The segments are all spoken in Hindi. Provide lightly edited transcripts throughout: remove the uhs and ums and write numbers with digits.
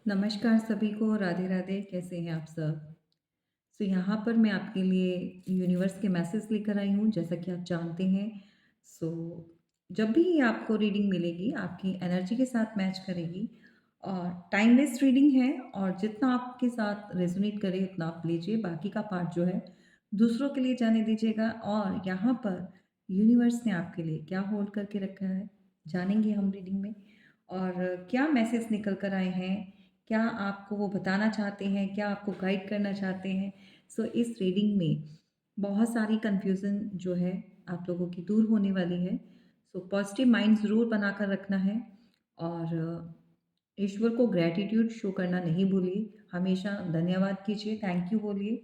नमस्कार सभी को, राधे राधे। कैसे हैं आप सब? यहाँ पर मैं आपके लिए यूनिवर्स के मैसेज लेकर आई हूँ। जैसा कि आप जानते हैं, सो जब भी आपको रीडिंग मिलेगी आपकी एनर्जी के साथ मैच करेगी और टाइमलेस रीडिंग है। और जितना आपके साथ रेजोनेट करे उतना आप लीजिए, बाकी का पार्ट जो है दूसरों के लिए जाने दीजिएगा। और यहाँ पर यूनिवर्स ने आपके लिए क्या होल्ड करके रखा है जानेंगे हम रीडिंग में। और क्या मैसेज निकल कर आए हैं, क्या आपको वो बताना चाहते हैं, क्या आपको गाइड करना चाहते हैं। इस रीडिंग में बहुत सारी कन्फ्यूज़न जो है आप लोगों की दूर होने वाली है। पॉजिटिव माइंड ज़रूर बनाकर रखना है। और ईश्वर को ग्रैटिट्यूड शो करना नहीं भूलिए। हमेशा धन्यवाद कीजिए, थैंक यू बोलिए,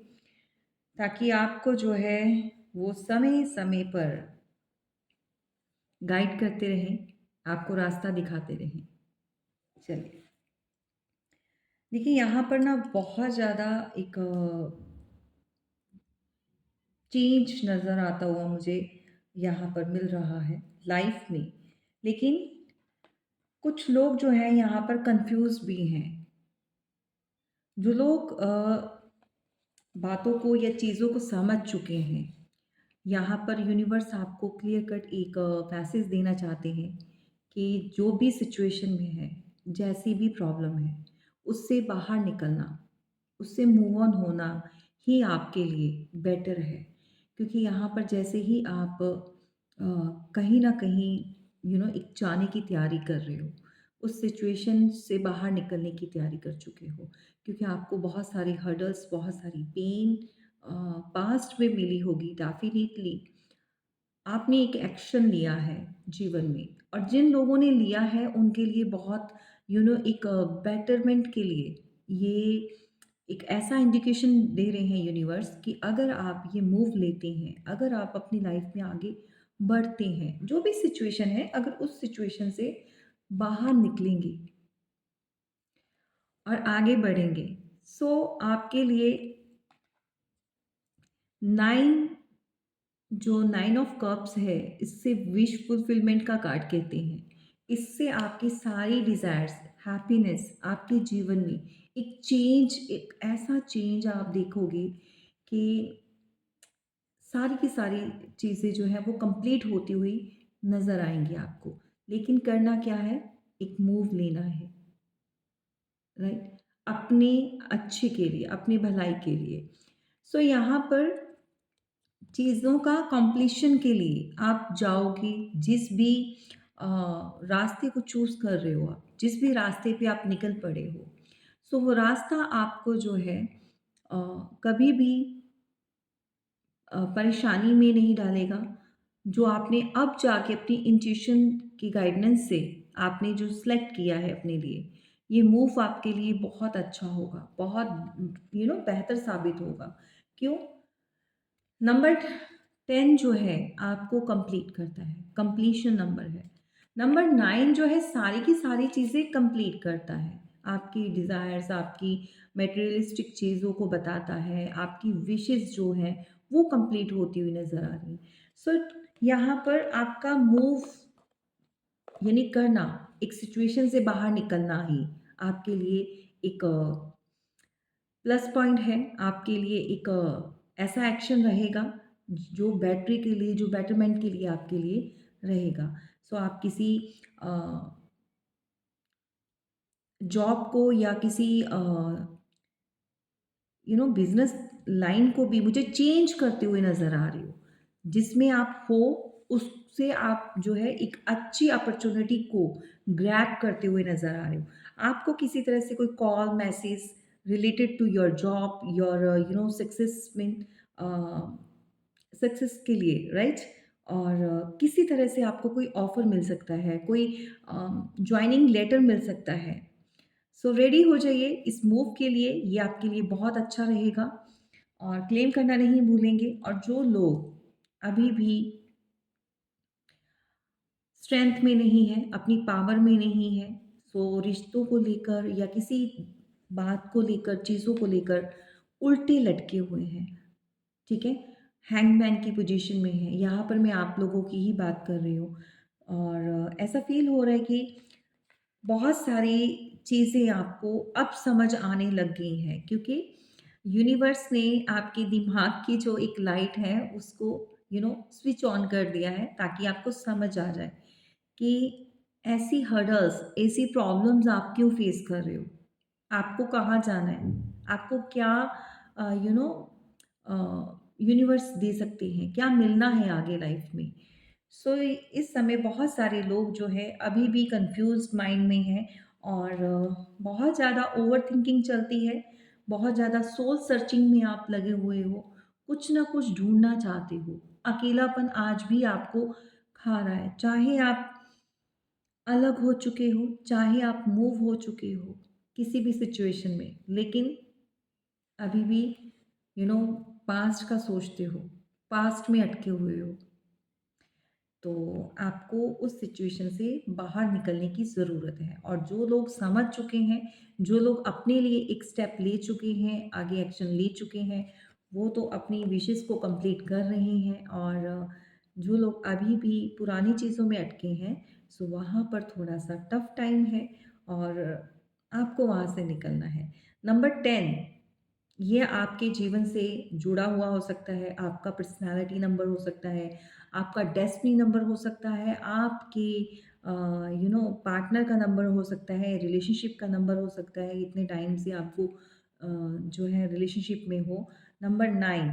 ताकि आपको जो है वो समय-समय पर गाइड करते रहें, आपको रास्ता दिखाते रहें। चलिए, देखिए यहाँ पर ना बहुत ज़्यादा एक चेंज नज़र आता हुआ मुझे यहाँ पर मिल रहा है लाइफ में। लेकिन कुछ लोग जो हैं यहाँ पर कंफ्यूज भी हैं। जो लोग बातों को या चीज़ों को समझ चुके हैं, यहाँ पर यूनिवर्स आपको क्लियर कट एक मैसेज देना चाहते हैं कि जो भी सिचुएशन में है, जैसी भी प्रॉब्लम है, उससे बाहर निकलना, उससे मूव ऑन होना ही आपके लिए बेटर है। क्योंकि यहाँ पर जैसे ही आप कहीं न कहीं एक जाने की तैयारी कर रहे हो, उस सिचुएशन से बाहर निकलने की तैयारी कर चुके हो। क्योंकि आपको बहुत सारी हर्डल्स, बहुत सारी पेन पास्ट में मिली होगी डेफ़िनिटली। आपने एक एक्शन लिया है जीवन में, और जिन लोगों ने लिया है उनके लिए बहुत एक बेटरमेंट के लिए ये एक ऐसा इंडिकेशन दे रहे हैं यूनिवर्स कि अगर आप ये मूव लेते हैं, अगर आप अपनी लाइफ में आगे बढ़ते हैं, जो भी सिचुएशन है, अगर उस सिचुएशन से बाहर निकलेंगे और आगे बढ़ेंगे, आपके लिए 9 जो 9 ऑफ कप्स है, इससे विश फुलफिलमेंट का कार्ड कहते हैं। इससे आपकी सारी डिज़ायर्स, हैप्पीनेस आपके जीवन में एक चेंज, एक ऐसा चेंज आप देखोगे कि सारी की सारी चीज़ें जो हैं वो कंप्लीट होती हुई नज़र आएँगी आपको। लेकिन करना क्या है? एक मूव लेना है, राइट? अपने अच्छे के लिए, अपनी भलाई के लिए। यहाँ पर चीज़ों का कॉम्प्लीशन के लिए आप जाओगे, जिस भी रास्ते को चूज़ कर रहे हो आप, जिस भी रास्ते पे आप निकल पड़े हो, वो रास्ता आपको जो है कभी भी परेशानी में नहीं डालेगा। जो आपने अब जाके अपनी इंट्यूशन की गाइडेंस से आपने जो सेलेक्ट किया है अपने लिए, ये मूव आपके लिए बहुत अच्छा होगा, बहुत बेहतर साबित होगा। क्यों? नंबर 10 जो है आपको कंप्लीट करता है, कंप्लीशन नंबर है। नंबर 9 जो है सारी की सारी चीज़ें कंप्लीट करता है। आपकी डिज़ायर्स, आपकी मटेरियलिस्टिक चीज़ों को बताता है, आपकी विशेज़ जो हैं वो कंप्लीट होती हुई नज़र आ रही हैं। सो यहाँ पर आपका मूव यानी करना, एक सिचुएशन से बाहर निकलना ही आपके लिए एक प्लस पॉइंट है। आपके लिए एक ऐसा एक्शन रहेगा जो बैटरी के लिए, जो बेटरमेंट के लिए आपके लिए रहेगा। आप किसी अ, जॉब को या किसी बिज़नेस लाइन को भी मुझे चेंज करते हुए नज़र आ रही हो। जिसमें आप हो, उससे आप जो है एक अच्छी अपॉर्च्युनिटी को ग्रैब करते हुए नज़र आ रहे हो। आपको किसी तरह से कोई call, message related to your job, your success में सक्सेस के लिए, राइट? और किसी तरह से आपको कोई ऑफ़र मिल सकता है, कोई जॉइनिंग लेटर मिल सकता है। रेडी हो जाइए इस मूव के लिए, ये आपके लिए बहुत अच्छा रहेगा। और क्लेम करना नहीं भूलेंगे। और जो लोग अभी भी स्ट्रेंथ में नहीं है, अपनी पावर में नहीं है, रिश्तों को लेकर या किसी बात को लेकर, चीज़ों को लेकर उल्टे लटके हुए हैं, ठीक है? हैंगमैन की पोजीशन में है, यहाँ पर मैं आप लोगों की ही बात कर रही हूँ। और ऐसा फ़ील हो रहा है कि बहुत सारी चीज़ें आपको अब समझ आने लग गई हैं, क्योंकि यूनिवर्स ने आपके दिमाग की जो एक लाइट है उसको स्विच ऑन कर दिया है, ताकि आपको समझ आ जाए कि ऐसी हर्डल्स, ऐसी प्रॉब्लम्स आप क्यों फेस कर रहे हो? आपको कहाँ जाना है? आपको क्या अ, यू नो यूनिवर्स दे सकते हैं? क्या मिलना है आगे लाइफ में? सो इस समय बहुत सारे लोग जो है अभी भी कंफ्यूज्ड माइंड में हैं, और बहुत ज़्यादा ओवरथिंकिंग चलती है, बहुत ज़्यादा सोल सर्चिंग में आप लगे हुए हो, कुछ ना कुछ ढूँढना चाहते हो। अकेलापन आज भी आपको खा रहा है, चाहे आप अलग हो चुके हो, चाहे आप मूव हो चुके हो किसी भी सिचुएशन में, लेकिन अभी भी यू नो पास्ट का सोचते हो, पास्ट में अटके हुए हो। तो आपको उस सिचुएशन से बाहर निकलने की ज़रूरत है, और जो लोग समझ चुके हैं, जो लोग अपने लिए एक स्टेप ले चुके हैं, आगे एक्शन ले चुके हैं, वो तो अपनी विशेज़ को कंप्लीट कर रहे हैं, और जो लोग अभी भी पुरानी चीज़ों में अटके हैं, सो वहाँ पर थोड़ा-सा टफ टाइम है, और आपको वहाँ से निकलना है। नंबर 10, ये आपके जीवन से जुड़ा हुआ हो सकता है, आपका पर्सनैलिटी नंबर हो सकता है, आपका डेस्टिनी नंबर हो सकता है, आपके पार्टनर का नंबर हो सकता है, रिलेशनशिप का नंबर हो सकता है, इतने टाइम से आपको जो है रिलेशनशिप में हो। नंबर 9,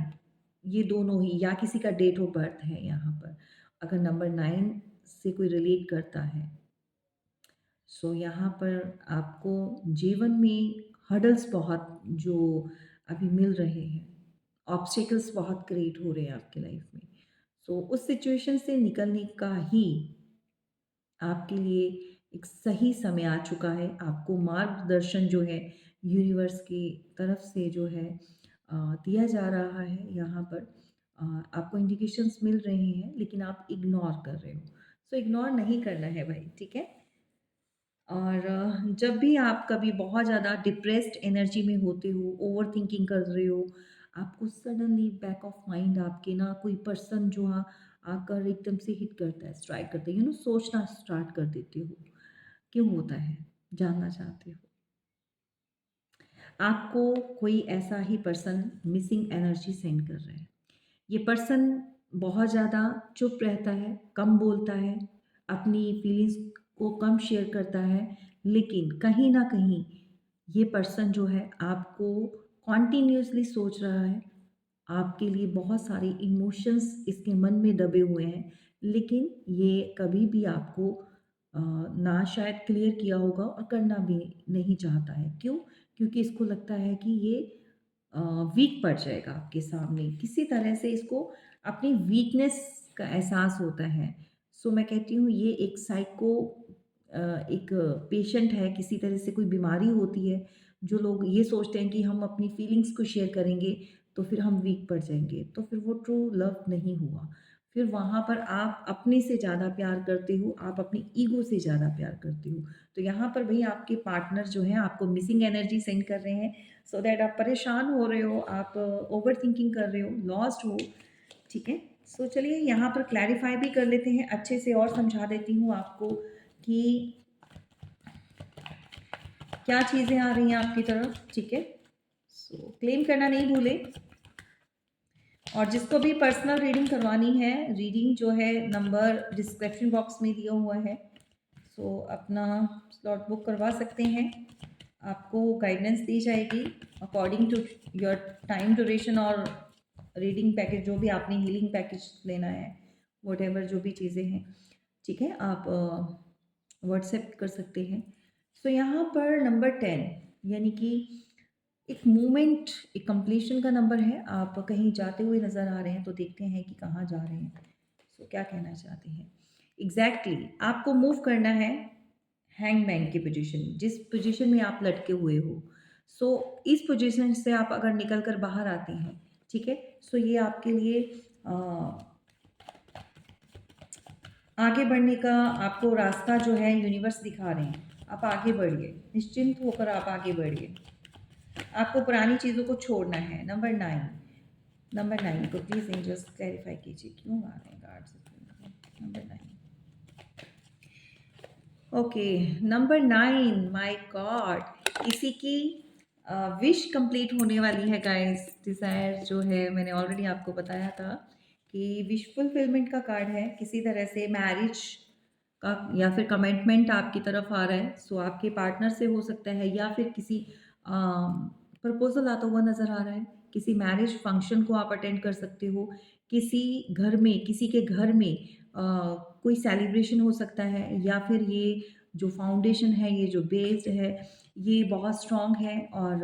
ये दोनों ही, या किसी का डेट ऑफ बर्थ है यहाँ पर, अगर नंबर 9 से कोई रिलेट करता है, सो यहाँ पर आपको जीवन में हर्डल्स बहुत जो अभी मिल रहे हैं, ऑब्स्टेकल्स बहुत क्रिएट हो रहे हैं आपकी लाइफ में। सो उस सिचुएशन से निकलने का ही आपके लिए एक सही समय आ चुका है। आपको मार्गदर्शन जो है यूनिवर्स की तरफ से जो है दिया जा रहा है यहाँ पर। आपको इंडिकेशंस मिल रहे हैं, लेकिन आप इग्नोर कर रहे हो। सो इग्नोर नहीं करना है भाई, ठीक है? और जब भी आप कभी बहुत ज़्यादा डिप्रेस्ड एनर्जी में होते हो, ओवरथिंकिंग कर रहे हो, आपको सडनली बैक ऑफ माइंड आपके ना कोई पर्सन जो आकर एकदम से हिट करता है, स्ट्राइक करता है, सोचना स्टार्ट कर देते हो। क्यों होता है? जानना चाहते हो। आपको कोई ऐसा ही पर्सन मिसिंग एनर्जी सेंड कर रहा है। ये पर्सन बहुत ज़्यादा चुप रहता है, कम बोलता है, अपनी फीलिंग्स को कम शेयर करता है, लेकिन कहीं न कहीं ये पर्सन जो है आपको कॉन्टिन्यूअसली सोच रहा है। आपके लिए बहुत सारे इमोशंस इसके मन में दबे हुए हैं, लेकिन ये कभी भी आपको ना शायद क्लियर किया होगा, और करना भी नहीं चाहता है। क्यों? क्योंकि इसको लगता है कि ये अ, वीक पड़ जाएगा आपके सामने। किसी तरह से इसको अपनी वीकनेस का एहसास होता है। सो मैं कहती हूँ ये एक एक पेशेंट है, किसी तरह से कोई बीमारी होती है। जो लोग ये सोचते हैं कि हम अपनी फीलिंग्स को शेयर करेंगे तो फिर हम वीक पड़ जाएँगे, तो फिर वो ट्रू लव नहीं हुआ। फिर वहाँ पर आप अपने से ज़्यादा प्यार करते हो, आप अपनी ईगो से ज़्यादा प्यार करते हो। तो यहाँ पर भई आपके पार्टनर जो हैं आपको मिसिंग एनर्जी सेंड कर रहे हैं, सो दैट आप परेशान हो रहे हो, आप ओवरथिंकिंग कर रहे हो, लॉस्ट हो, ठीक है? सो चलिए यहाँ पर क्लैरिफ़ाई भी कर लेते हैं, अच्छे से और समझा देती हूँ आपको कि क्या चीज़ें आ रही हैं आपकी तरफ, ठीक है? सो क्लेम करना नहीं भूलें, और जिसको भी पर्सनल रीडिंग करवानी है, रीडिंग जो है नंबर डिस्क्रिप्शन बॉक्स में दिया हुआ है, सो अपना स्लॉट बुक करवा सकते हैं। आपको गाइडेंस दी जाएगी according to your time duration, और रीडिंग पैकेज जो भी आपने हीलिंग पैकेज लेना है, वॉटेवर जो भी चीज़ें हैं, ठीक है? आप व्हाट्सएप कर सकते हैं। सो यहाँ पर नंबर 10, यानी कि एक मूवमेंट, एक कंप्लीशन का नंबर है। आप कहीं जाते हुए नज़र आ रहे हैं, तो देखते हैं कि कहाँ जा रहे हैं। सो क्या कहना चाहते हैं? एग्ज़ैक्टली आपको मूव करना है हैंगमैन की पोजीशन, जिस पोजीशन में आप लटके हुए हो। सो इस पोजीशन से आप अगर निकल कर बाहर आते हैं, ठीक है? सो ये आपके लिए आगे बढ़ने का आपको रास्ता जो है यूनिवर्स दिखा रहे हैं। आप आगे बढ़िए, निश्चिंत होकर आप आगे बढ़िए। आपको पुरानी चीज़ों को छोड़ना है। नंबर 9 को प्लीज़ एंजल्स क्लैरिफ़ाई कीजिए, क्यों आ रहे हैं cards? Number 9, okay, number 9, my God! किसी की विश कंप्लीट होने वाली है गाइस। डिज़ायर जो है मैंने ऑलरेडी आपको बताया था कि विश फुलफिलमेंट का कार्ड है। किसी तरह से मैरिज का या फिर कमिटमेंट आपकी तरफ आ रहा है। सो आपके पार्टनर से हो सकता है या फिर किसी प्रपोज़ल आता हुआ नज़र आ रहा है। किसी मैरिज फंक्शन को आप अटेंड कर सकते हो। किसी घर में, किसी के घर में कोई सेलिब्रेशन हो सकता है या फिर ये जो फाउंडेशन है, ये जो बेस्ड है, ये बहुत स्ट्रॉन्ग है और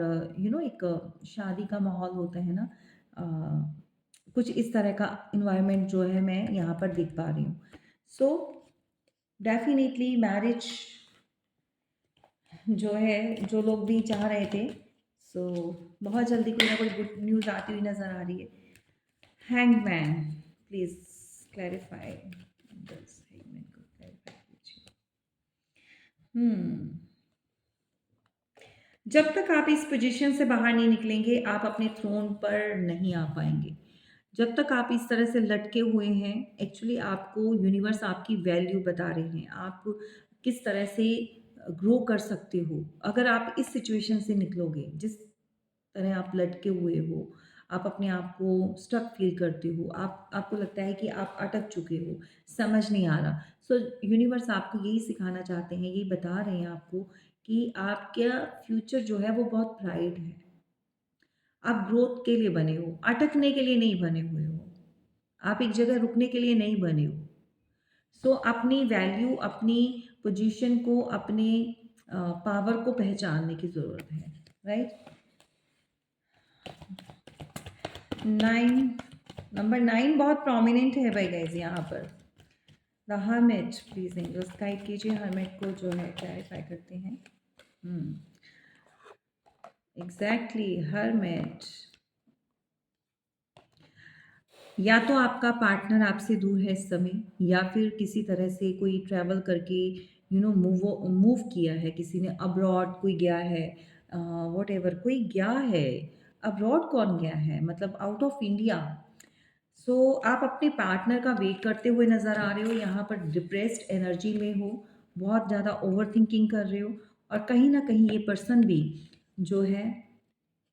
एक शादी का माहौल होता है ना, अ, कुछ इस तरह का एनवायरनमेंट जो है मैं यहाँ पर देख पा रही हूँ। सो डेफ़िनिटली मैरिज जो है, जो लोग भी चाह रहे थे, सो बहुत जल्दी कोई ना कोई गुड न्यूज़ आती हुई नज़र आ रही है। Hangman, please clarify this, hangman को क्लैरिफाई कीजिए। हुँ। जब तक आप इस पोजीशन से बाहर नहीं निकलेंगे, आप अपने थ्रोन पर नहीं आ पाएँगे। जब तक आप इस तरह से लटके हुए हैं, एक्चुअली आपको यूनिवर्स आपकी वैल्यू बता रहे हैं। आप किस तरह से ग्रो कर सकते हो। अगर आप इस सिचुएशन से निकलोगे, जिस तरह आप लटके हुए हो, आप अपने आप को स्टक फ़ील करते हो, आपको लगता है कि आप अटक चुके हो, समझ नहीं आ रहा। सो यूनिवर्स आपको यही सिखाना चाहते हैं, यही बता रहे हैं आपको कि आपका फ्यूचर जो है वो बहुत ब्राइट है। आप ग्रोथ के लिए बने हो, अटकने के लिए नहीं बने हुए हो। आप एक जगह रुकने के लिए नहीं बने हो। सो अपनी वैल्यू, अपनी पोजीशन को, अपने पावर को पहचानने की ज़रूरत है, राइट? 9, नंबर 9 बहुत प्रोमिनेंट है भाई गाइज़ यहाँ पर। The hermit, please angels guide कीजिए, हर्मिट को जो है क्लैरिफाई करते हैं। हुँ, एग्ज़ैक्टली हर्मिट। या तो आपका पार्टनर आपसे दूर है इस समय या फिर किसी तरह से कोई ट्रैवल करके मूव किया है, किसी ने अब्रॉड कोई गया है, व्हाटएवर कोई गया है। अब्रॉड कौन गया है, मतलब आउट ऑफ इंडिया। सो आप अपने पार्टनर का वेट करते हुए नज़र आ रहे हो, यहाँ पर डिप्रेस्ड एनर्जी में हो, बहुत ज़्यादा ओवरथिंकिंग कर रहे हो और कहीं न कहीं ये पर्सन भी जो है,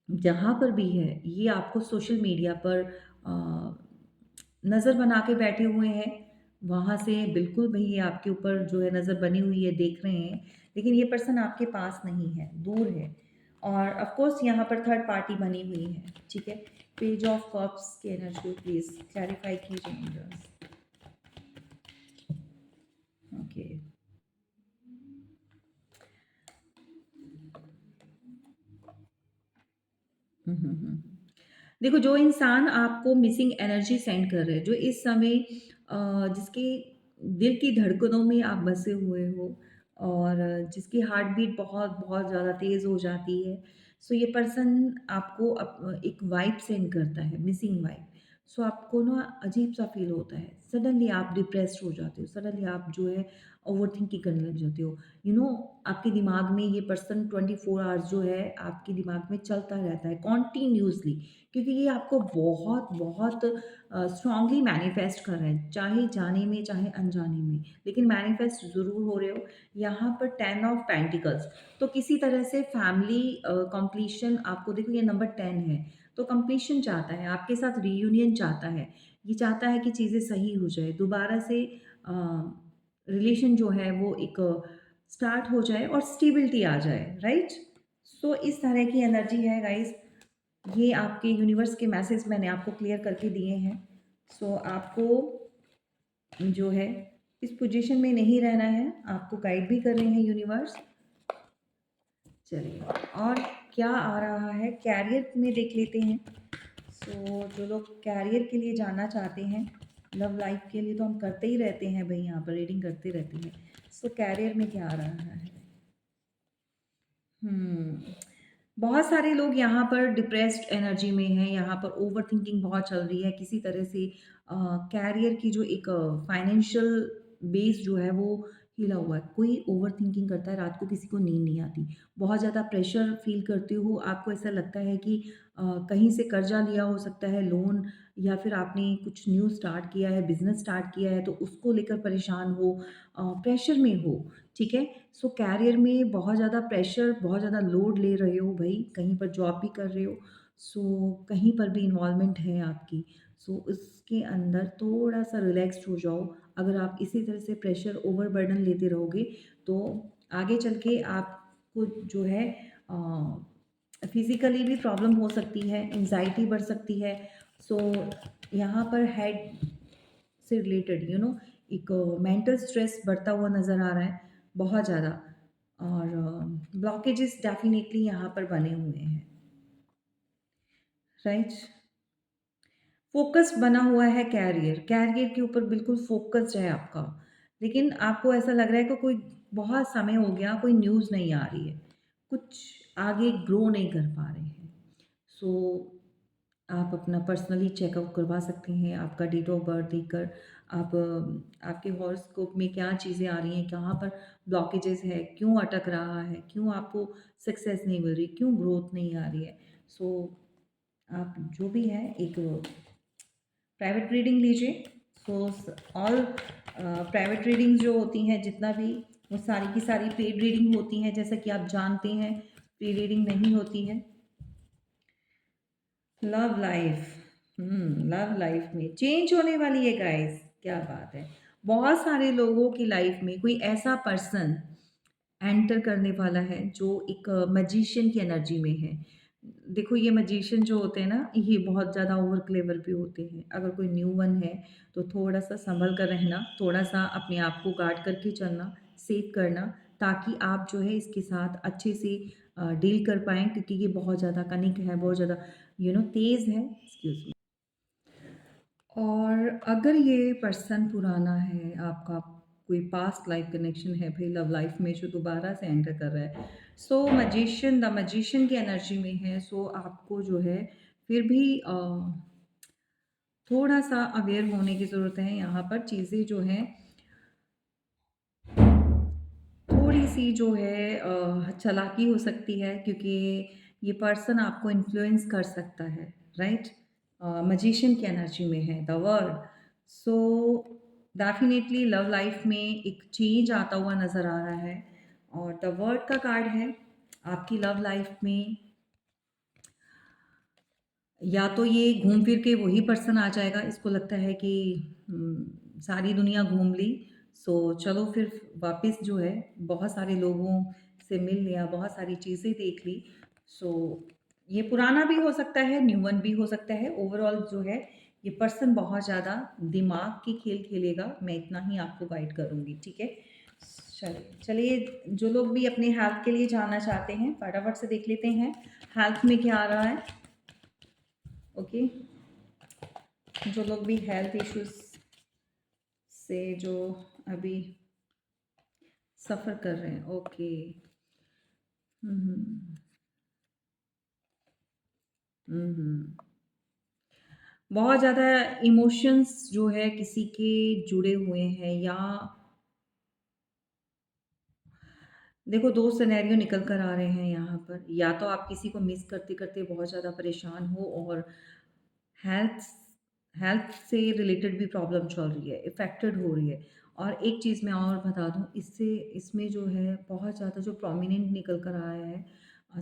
जहाँ पर भी है, ये आपको सोशल मीडिया पर नज़र बना के बैठे हुए हैं। वहाँ से बिल्कुल भई ये आपके ऊपर जो है नज़र बनी हुई है, देख रहे हैं, लेकिन ये पर्सन आपके पास नहीं है, दूर है और ऑफ़ कोर्स यहाँ पर थर्ड पार्टी बनी हुई है, ठीक है? पेज ऑफ कप्स की एनर्जी प्लीज़ क्लैरिफ़ाई कीजिए एंजल्स। ओके। हुँ, हुँ, हुँ। देखो, जो इंसान आपको मिसिंग एनर्जी सेंड कर रहा है, जो इस समय जिसके दिल की धड़कनों में आप बसे हुए हो और जिसकी हार्ट बीट बहुत बहुत ज़्यादा तेज़ हो जाती है, सो ये पर्सन आपको एक वाइब सेंड करता है, मिसिंग वाइब। सो आपको ना अजीब-सा फ़ील होता है, सडनली आप डिप्रेस्ड हो जाते हो, सडनली आप जो है ओवरथिंकिंग करने लग जाते हो। आपके दिमाग में ये पर्सन 24 आवर्स जो है आपके दिमाग में चलता रहता है कॉन्टिन्यूसली, क्योंकि ये आपको बहुत बहुत स्ट्रांगली मैनिफेस्ट कर रहे हैं, चाहे जाने में चाहे अनजाने में, लेकिन मैनिफेस्ट ज़रूर हो रहे हो। यहाँ पर 10 ऑफ पेंटिकल्स, तो किसी तरह से फैमिली कंप्लीशन, आपको देखो ये नंबर 10 है, तो कंप्लीशन चाहता है, आपके साथ रीयूनियन चाहता है, ये चाहता है कि चीज़ें सही हो जाए, दोबारा से रिलेशन जो है वो एक स्टार्ट हो जाए और स्टेबिलिटी आ जाए, राइट? सो इस तरह की एनर्जी है गाइस। ये आपके यूनिवर्स के मैसेज मैंने आपको क्लियर करके दिए हैं। सो आपको जो है इस पोजीशन में नहीं रहना है, आपको गाइड भी कर रहे हैं यूनिवर्स। चलिए, और क्या आ रहा है कैरियर में देख लेते हैं। सो जो लोग कैरियर के लिए जाना चाहते हैं, लव लाइफ के लिए तो हम करते ही रहते हैं भाई, यहाँ पर रीडिंग करते रहते हैं। सो कैरियर में क्या आ रहा है? हुँ। बहुत सारे लोग यहाँ पर डिप्रेस्ड एनर्जी में हैं, यहाँ पर ओवरथिंकिंग बहुत चल रही है, किसी तरह से कैरियर की जो एक फाइनेंशियल बेस जो है वो हिला हुआ है। कोई ओवरथिंकिंग करता है, रात को किसी को नींद नहीं आती। बहुत ज़्यादा प्रेशर फ़ील करते हो, आपको ऐसा लगता है कि कहीं से कर्ज़ा लिया हो सकता है, लोन, या फिर आपने कुछ न्यू स्टार्ट किया है, बिज़नेस स्टार्ट किया है, तो उसको लेकर परेशान हो, प्रेशर में हो। ठीक है? सो करियर में बहुत ज़्यादा प्रेशर, बहुत ज़्यादा लोड ले रहे हो भई, कहीं पर जॉब भी कर रहे हो, सो कहीं पर भी इन्वॉल्वमेंट है आपकी, सो उसके अंदर थोड़ा-सा रिलैक्स्ड हो जाओ। अगर आप इसी तरह से प्रेशर ओवरबर्डन लेते रहोगे, तो आगे चल के आपको जो है फिज़िकली भी प्रॉब्लम हो सकती है, एंग्ज़ायटी बढ़ सकती है। सो यहाँ पर हेड से रिलेटेड एक मेंटल स्ट्रेस बढ़ता हुआ नज़र आ रहा है बहुत ज़्यादा, और ब्लॉकेजेस डेफिनेटली यहाँ पर बने हुए हैं, राइट? फोकस बना हुआ है कैरियर, कैरियर के ऊपर बिल्कुल फोकस्ड है आपका, लेकिन आपको ऐसा लग रहा है कि कोई बहुत समय हो गया, कोई न्यूज़ नहीं आ रही है, कुछ आगे ग्रो नहीं कर पा रहे हैं। सो आप अपना पर्सनली चेकअप करवा सकते हैं, आपका डेट ऑफ बर्थ देखकर आप आपके हॉरोस्कोप में क्या चीज़ें आ रही हैं, कहाँ पर ब्लॉकेजेस है, क्यों अटक रहा है, क्यों आपको सक्सेस नहीं मिल रही, क्यों ग्रोथ नहीं आ रही है। सो आप जो भी है एक प्राइवेट रीडिंग लीजिए। सो ऑल प्राइवेट रीडिंग जो होती हैं जितना भी, वो सारी की सारी पेड रीडिंग होती हैं, जैसा कि आप जानते हैं, फ्री रीडिंग नहीं होती है। लव लाइफ, लव लाइफ में चेंज होने वाली है गाइस, क्या बात है। बहुत सारे लोगों की लाइफ में कोई ऐसा पर्सन एंटर करने वाला है जो एक मैजिशियन की एनर्जी में है। देखो ये मैजिशियन जो होते हैं ना, ये बहुत ज़्यादा ओवर क्लेवर भी होते हैं। अगर कोई न्यू वन है तो थोड़ा-सा सँभल कर रहना, थोड़ा-सा अपने आप को गार्ड करके चलना, सेव करना, ताकि आप जो है इसके साथ अच्छे से डील कर पाएँ, क्योंकि ये बहुत ज़्यादा कनिक है, बहुत ज़्यादा तेज़ है। Excuse me. और अगर ये पर्सन पुराना है, आपका कोई पास्ट लाइफ कनेक्शन है भाई लव लाइफ में जो दोबारा से एंटर कर रहा है, सो मैजिशियन द मैजिशियन की एनर्जी में है, सो आपको जो है फिर भी थोड़ा-सा अवेयर होने की ज़रूरत है। यहाँ पर चीज़ें जो हैं थोड़ी-सी जो है चालाकी हो सकती है, क्योंकि ये पर्सन आपको इन्फ्लुएंस कर सकता है, राइट? मैजिशियन की एनर्जी में है the world. So definitely love life में एक चेंज आता हुआ नज़र आ रहा है, और द वर्ल्ड का कार्ड है आपकी लव लाइफ में। या तो ये घूम फिर के वही पर्सन आ जाएगा, इसको लगता है कि सारी दुनिया घूम ली, सो चलो फिर वापस जो है बहुत सारे लोगों से मिल लिया, बहुत सारी चीज़ें देख ली। सो ये पुराना भी हो सकता है, न्यू वन भी हो सकता है। ओवरऑल जो है ये पर्सन बहुत ज़्यादा दिमाग की खेल खेलेगा, मैं इतना ही आपको गाइड करूँगी, ठीक है? चलिए चलिए, जो लोग भी अपने हेल्थ के लिए जानना चाहते हैं फटाफट से देख लेते हैं हेल्थ में क्या आ रहा है। ओके, जो लोग भी हेल्थ इश्यूज से जो अभी सफ़र कर रहे हैं, ओके। हम्म हम्म बहुत ज़्यादा इमोशंस जो है किसी के जुड़े हुए हैं, या देखो 2 सिनेरियो निकल कर आ रहे हैं यहाँ पर, या तो आप किसी को मिस करते-करते बहुत ज़्यादा परेशान हो, और हेल्थ हेल्थ से रिलेटेड भी प्रॉब्लम चल रही है, इफ़ेक्टेड हो रही है। और एक चीज़ मैं और बता दूँ, इससे इसमें जो है बहुत ज़्यादा जो प्रोमिनेंट निकल कर आया है,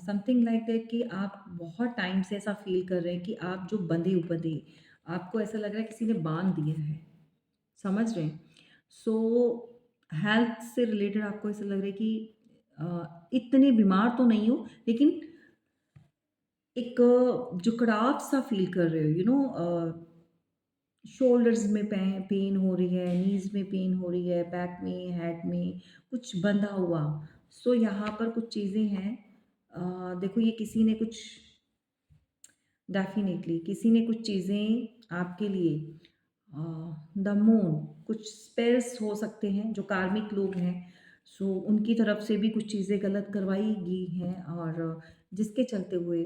समथिंग लाइक दैट, कि आप बहुत टाइम से ऐसा फ़ील कर रहे हैं कि आप जो बंधे-उपधे, आपको ऐसा लग रहा है किसी ने बाँध दिया है, समझ रहे हैं? सो हेल्थ से रिलेटेड आपको ऐसा लग रहा है कि इतने बीमार तो नहीं हो, लेकिन एक जुकड़ाव सा फ़ील कर रहे हो, शोल्डर्स में पेन हो रही है, नीज़ में पेन हो रही है, बैक में, हेड में कुछ बंधा हुआ। सो यहाँ पर कुछ चीज़ें हैं, देखो ये किसी ने कुछ, डेफ़िनेटली किसी ने कुछ चीज़ें आपके लिए, द मून, कुछ स्पेल्स हो सकते हैं जो कार्मिक लोग हैं, सो उनकी तरफ से भी कुछ चीज़ें गलत करवाई गई हैं, और जिसके चलते हुए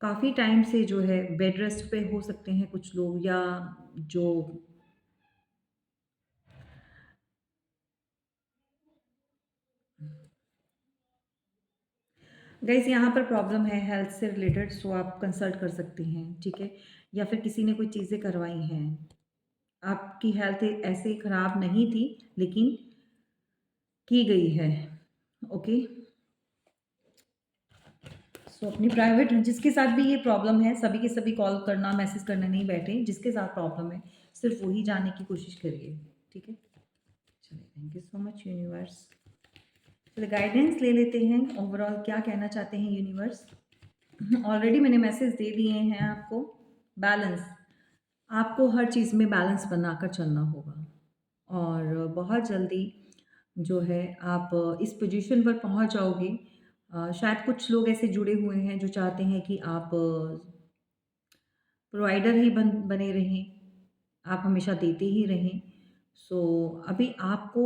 काफ़ी टाइम से जो है बेड रेस्ट पे हो सकते हैं कुछ लोग, या जो गाइस यहाँ पर प्रॉब्लम है हेल्थ से रिलेटेड, सो आप कंसल्ट कर सकते हैं, ठीक है? या फिर किसी ने कोई चीज़ें करवाई हैं, आपकी हेल्थ ऐसे ख़राब नहीं थी, लेकिन की गई है। ओके? सो अपनी प्राइवेट जिसके साथ भी ये प्रॉब्लम है, सभी के सभी कॉल करना, मैसेज करने नहीं बैठे। जिसके साथ प्रॉब्लम है, सिर्फ़ वही जानने की कोशिश करिए, ठीक है? चलिए, thank you so much universe. चलिए गाइडेंस ले लेते हैं, ओवरऑल क्या कहना चाहते हैं यूनिवर्स? ऑलरेडी मैंने मैसेज दे दिए हैं आपको। बैलेंस, आपको हर चीज़ में बैलेंस बनाकर चलना होगा और बहुत जल्दी जो है आप इस पोजीशन पर पहुंच जाओगे। शायद कुछ लोग ऐसे जुड़े हुए हैं जो चाहते हैं कि आप प्रोवाइडर ही बने रहें, आप हमेशा देते ही रहें। सो अभी आपको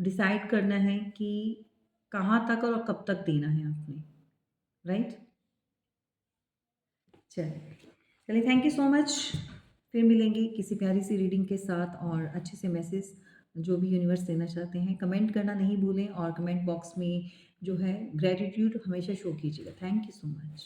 डिसाइड करना है कि कहाँ तक और कब तक देना है आपने, राइट? चलिए, चलिए थैंक यू सो मच। फिर मिलेंगे किसी प्यारी सी रीडिंग के साथ और अच्छे से मैसेज जो भी यूनिवर्स देना चाहते हैं। कमेंट करना नहीं भूलें और कमेंट बॉक्स में जो है ग्रैटिट्यूड हमेशा शो कीजिएगा। Thank you so much.